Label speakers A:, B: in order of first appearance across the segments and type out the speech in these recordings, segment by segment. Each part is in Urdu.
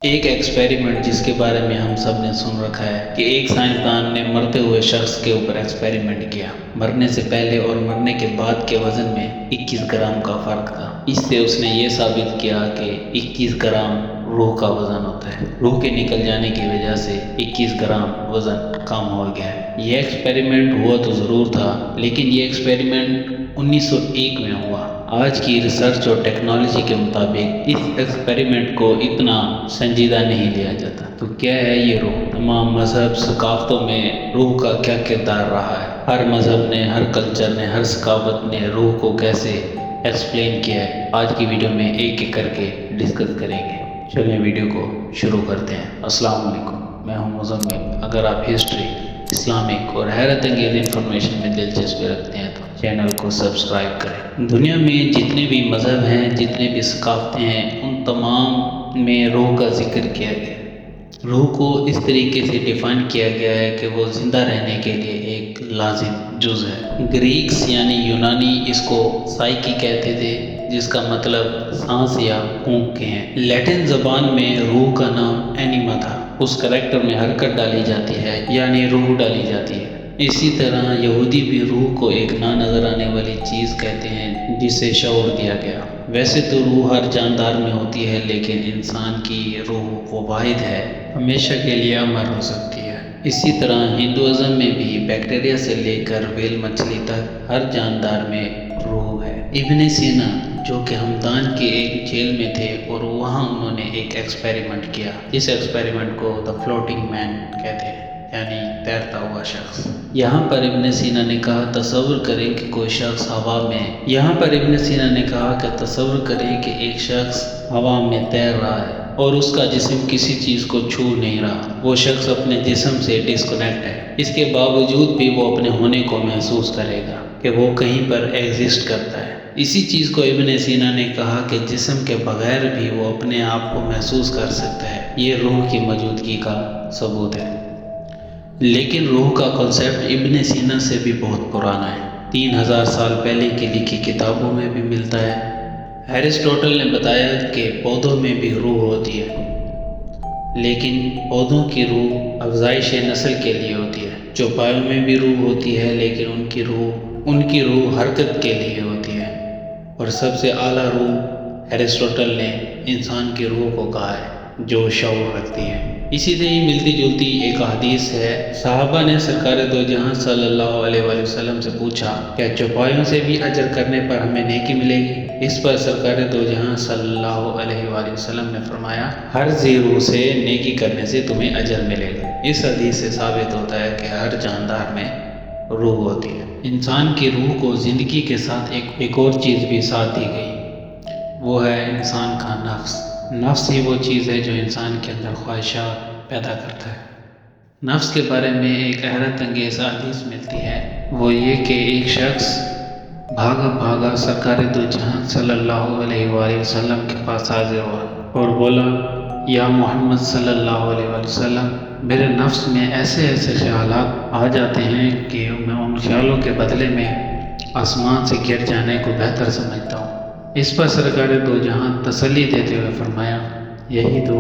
A: ایک ایکسپیریمنٹ جس کے بارے میں ہم سب نے سن رکھا ہے کہ ایک سائنسدان نے مرتے ہوئے شخص کے اوپر ایکسپیریمنٹ کیا۔ مرنے سے پہلے اور مرنے کے بعد کے وزن میں 21 گرام کا فرق تھا۔ اس سے اس نے یہ ثابت کیا کہ 21 گرام روح کا وزن ہوتا ہے۔ روح کے نکل جانے کی وجہ سے 21 گرام وزن کم ہو گیا ہے۔ یہ ایکسپیریمنٹ ہوا تو ضرور تھا، لیکن یہ ایکسپیریمنٹ 1901 میں ہوا۔ آج کی ریسرچ اور ٹیکنالوجی کے مطابق اس ایکسپیریمنٹ کو اتنا سنجیدہ نہیں لیا جاتا۔ تو کیا ہے یہ روح؟ تمام مذہب ثقافتوں میں روح کا کیا کردار رہا ہے؟ ہر مذہب نے، ہر کلچر نے، ہر ثقافت نے روح کو کیسے ایکسپلین کیا ہے، آج کی ویڈیو میں ایک ایک کر کے ڈسکس کریں گے۔ چلیں ویڈیو کو شروع کرتے ہیں۔ السلام علیکم، میں ہوں مزمل۔ اگر آپ ہسٹری، اسلامک اور حیرت انگیز انفارمیشن میں دلچسپی رکھتے ہیں تو چینل کو سبسکرائب کریں۔ دنیا میں جتنے بھی مذہب ہیں، جتنے بھی ثقافتیں ہیں، ان تمام میں روح کا ذکر کیا گیا ہے۔ روح کو اس طریقے سے ڈیفائن کیا گیا ہے کہ وہ زندہ رہنے کے لیے ایک لازم جز ہے۔ گریکس یعنی یونانی اس کو سائیکی کہتے تھے، جس کا مطلب سانس یا اونگ کے ہیں۔ لیٹن زبان میں روح کا نام اینیما تھا۔ اس کریکٹر میں حرکت ڈالی جاتی ہے، یعنی روح ڈالی جاتی ہے۔ اسی طرح یہودی بھی روح کو ایک نہ نظر آنے والی چیز کہتے ہیں جسے شعور دیا گیا۔ ویسے تو روح ہر جاندار میں ہوتی ہے، لیکن انسان کی روح وہ واحد ہے، ہمیشہ کے لیے امر ہو سکتی ہے۔ اسی طرح ہندوازم میں بھی بیکٹیریا سے لے کر ویل مچھلی تک ہر جاندار میں روح ہے۔ ابن سینا جو کہ ہمدان کے ایک جیل میں تھے، اور وہاں انہوں نے ایک ایکسپیریمنٹ کیا۔ اس ایکسپیریمنٹ کو دا فلوٹنگ مین کہتے ہیں، یعنی تیرتا ہوا شخص۔ یہاں پر ابن سینا نے کہا تصور کریں کہ کوئی شخص ہوا ایک شخص ہوا میں تیر رہا ہے اور اس کا جسم کسی چیز کو چھو نہیں رہا۔ وہ شخص اپنے جسم سے ڈسکنیکٹ ہے، اس کے باوجود بھی وہ اپنے ہونے کو محسوس کرے گا کہ وہ کہیں پر ایگزسٹ کرتا ہے۔ اسی چیز کو ابن سینا نے کہا کہ جسم کے بغیر بھی وہ اپنے آپ کو محسوس کر سکتا ہے۔ یہ روح کی موجودگی کا ثبوت ہے۔ لیکن روح کا کنسیپٹ ابن سینا سے بھی بہت پرانا ہے، 3000 سال پہلے کی لکھی کتابوں میں بھی ملتا ہے۔ ایرسٹوٹل نے بتایا کہ پودوں میں بھی روح ہوتی ہے، لیکن پودوں کی روح افزائش نسل کے لیے ہوتی ہے۔ چوپایوں میں بھی روح ہوتی ہے، لیکن ان کی روح حرکت کے لیے ہوتی ہے۔ اور سب سے اعلیٰ روح ایرسٹوٹل نے انسان کی روح کو کہا ہے، جو شعور رکھتی ہے۔ اسی سے ہی ملتی جلتی ایک حدیث ہے۔ صحابہ نے سرکار دو جہاں صلی اللہ علیہ وآلہ وسلم سے پوچھا، کیا چوپایوں سے بھی اجر کرنے پر ہمیں نیکی ملے گی؟ اس پر سرکار دو جہاں صلی اللہ علیہ وآلہ وسلم نے فرمایا، ہر ذی روح سے نیکی کرنے سے تمہیں اجر ملے گا۔ اس حدیث سے ثابت ہوتا ہے کہ ہر جاندار میں روح ہوتی ہے۔ انسان کی روح کو زندگی کے ساتھ ایک اور چیز بھی ساتھ دی گئی، وہ ہے انسان کا نفس۔ نفس ہی وہ چیز ہے جو انسان کے اندر خواہشات پیدا کرتا ہے۔ نفس کے بارے میں ایک حیرت انگیز حدیث ملتی ہے، وہ یہ کہ ایک شخص بھاگا سرکار دو جہاں صلی اللہ علیہ وآلہ وسلم کے پاس حاضر ہوا اور بولا، یا محمد صلی اللہ علیہ وآلہ وسلم، میرے نفس میں ایسے خیالات آ جاتے ہیں کہ میں ان خیالوں کے بدلے میں آسمان سے گر جانے کو بہتر سمجھتا ہوں۔ اس پر سرکار دو جہاں تسلی دیتے ہوئے فرمایا، یہی تو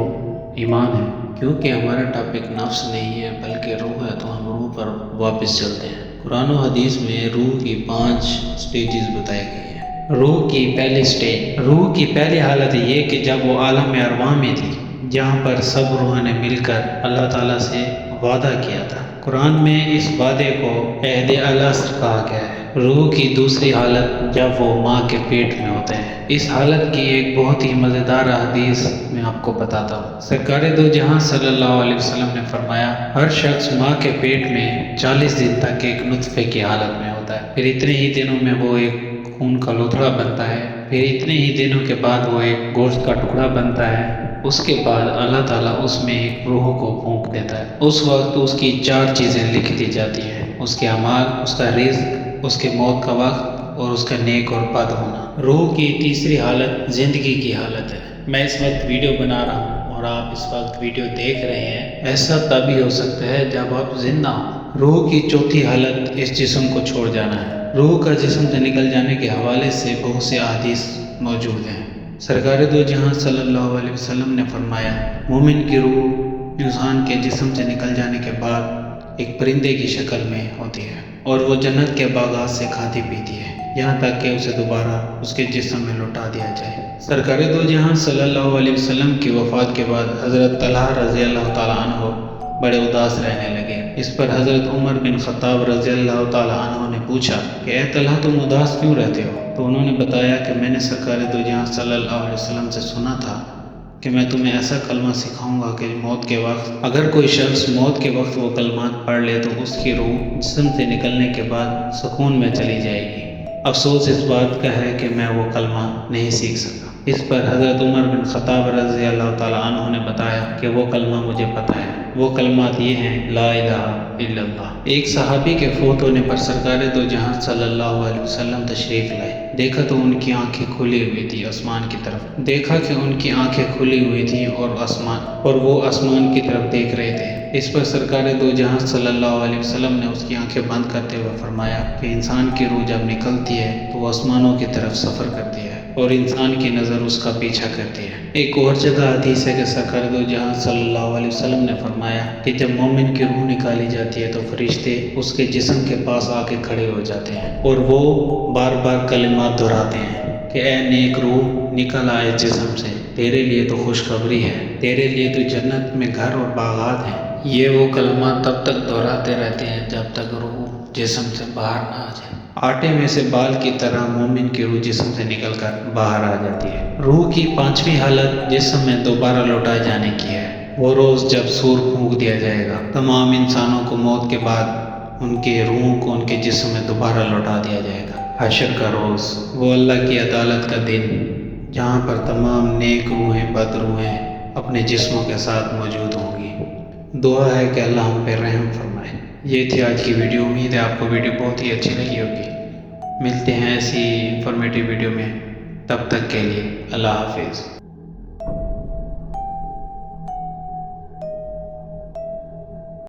A: ایمان ہے۔ کیونکہ ہمارا ٹاپک نفس نہیں ہے بلکہ روح ہے، تو ہم روح پر واپس چلتے ہیں۔ قرآن و حدیث میں روح کی 5 سٹیجز بتائی گئی ہیں۔ روح کی پہلی حالت یہ کہ جب وہ عالم ارواح میں تھی، جہاں پر سب روحوں نے مل کر اللہ تعالیٰ سے وعدہ کیا تھا۔ قرآن میں اس وعدے کو عہد الاصل کہا گیا ہے۔ روح کی دوسری حالت جب وہ ماں کے پیٹ میں ہوتے ہیں۔ اس حالت کی ایک بہت ہی مزیدار حدیث میں آپ کو بتاتا ہوں۔ سرکار دو جہاں صلی اللہ علیہ وسلم نے فرمایا، ہر شخص ماں کے پیٹ میں 40 دن تک ایک نطفے کی حالت میں ہوتا ہے، پھر اتنے ہی دنوں میں وہ ایک خون کا لوتھڑا بنتا ہے، پھر اتنے ہی دنوں کے بعد وہ ایک گوشت کا ٹکڑا بنتا ہے۔ اس کے بعد اللہ تعالیٰ اس میں ایک روح کو پھونک دیتا ہے۔ اس وقت اس کی 4 چیزیں لکھ دی جاتی ہیں، اس کے اعمال، اس کا رزق، اس کے موت کا وقت اور اس کا نیک اور بد ہونا۔ روح کی تیسری حالت زندگی کی حالت ہے۔ میں اس وقت ویڈیو بنا رہا ہوں اور آپ اس وقت ویڈیو دیکھ رہے ہیں، ایسا تبھی ہو سکتا ہے جب آپ زندہ ہوں۔ روح کی چوتھی حالت اس جسم کو چھوڑ جانا ہے۔ روح کا جسم سے نکل جانے کے حوالے سے بہت سے احادیث موجود ہیں۔ سرکار دو جہاں صلی اللہ علیہ وسلم نے فرمایا، مومن کی روح انسان کے جسم سے نکل جانے کے بعد ایک پرندے کی شکل میں ہوتی ہے اور وہ جنت کے باغات سے کھاتی پیتی ہے یہاں تک کہ اسے دوبارہ اس کے جسم میں لوٹا دیا جائے۔ سرکار دو جہاں صلی اللہ علیہ وسلم کی وفات کے بعد حضرت طلحہ رضی اللہ تعالیٰ عنہ بڑے اداس رہنے لگے۔ اس پر حضرت عمر بن خطاب رضی اللہ تعالیٰ عنہ نے پوچھا کہ اے طلحہ تم اداس کیوں رہتے ہو؟ تو انہوں نے بتایا کہ میں نے سرکار دو جہاں صلی اللہ علیہ وسلم سے سنا تھا کہ میں تمہیں ایسا کلمہ سکھاؤں گا کہ موت کے وقت اگر کوئی شخص موت کے وقت وہ کلمات پڑھ لے تو اس کی روح جسم سے نکلنے کے بعد سکون میں چلی جائے گی۔ افسوس اس بات کا ہے کہ میں وہ کلمہ نہیں سیکھ سکا۔ اس پر حضرت عمر بن خطاب رضی اللہ تعالیٰ عنہ نے بتایا کہ وہ کلمہ مجھے پتہ ہے، وہ کلمات یہ ہیں، لا الہ الا اللہ۔ ایک صحابی کے فوت ہونے پر سرکار دو جہاں صلی اللہ علیہ وسلم تشریف لائے۔ دیکھا تو ان کی آنکھیں کھلی ہوئی تھی آسمان کی طرف، دیکھا کہ ان کی آنکھیں کھلی ہوئی تھیں اور وہ آسمان کی طرف دیکھ رہے تھے۔ اس پر سرکار دو جہاں صلی اللہ علیہ وسلم نے اس کی آنکھیں بند کرتے ہوئے فرمایا کہ انسان کی روح جب نکلتی ہے تو وہ آسمانوں کی طرف سفر کرتی ہے اور انسان کی نظر اس کا پیچھا کرتی ہے۔ ایک اور جگہ حدیث ہے کہ سرکار دو جہاں صلی اللہ علیہ وسلم نے فرمایا کہ جب مومن کی روح نکالی جاتی ہے تو فرشتے اس کے جسم کے پاس آ کے کھڑے ہو جاتے ہیں اور وہ بار بار کلمات دہراتے ہیں کہ اے نیک روح نکل آئے جسم سے، تیرے لیے تو خوشخبری ہے، تیرے لیے تو جنت میں گھر اور باغات ہیں۔ یہ وہ کلمات تب تک دہراتے رہتے ہیں جب تک روح جسم سے باہر نہ آ جائے۔ آٹے میں سے بال کی طرح مومن کی روح جسم سے نکل کر باہر آ جاتی ہے۔ روح کی پانچویں حالت جسم میں دوبارہ لوٹائے جانے کی ہے۔ وہ روز جب سور پھونک دیا جائے گا، تمام انسانوں کو موت کے بعد ان کے روحوں کو ان کے جسم میں دوبارہ لوٹا دیا جائے گا۔ حشر کا روز، وہ اللہ کی عدالت کا دن جہاں پر تمام نیک روحیں بد روحیں اپنے جسموں کے ساتھ موجود ہوں گی۔ دعا ہے کہ اللہ ہم پہ رحم فرمائے۔ یہ تھی آج کی ویڈیو، امید ہے آپ کو ویڈیو بہت ہی اچھی لگی ہوگی۔ ملتے ہیں ایسی انفارمیٹیو ویڈیو میں، تب تک کے لیے اللہ حافظ۔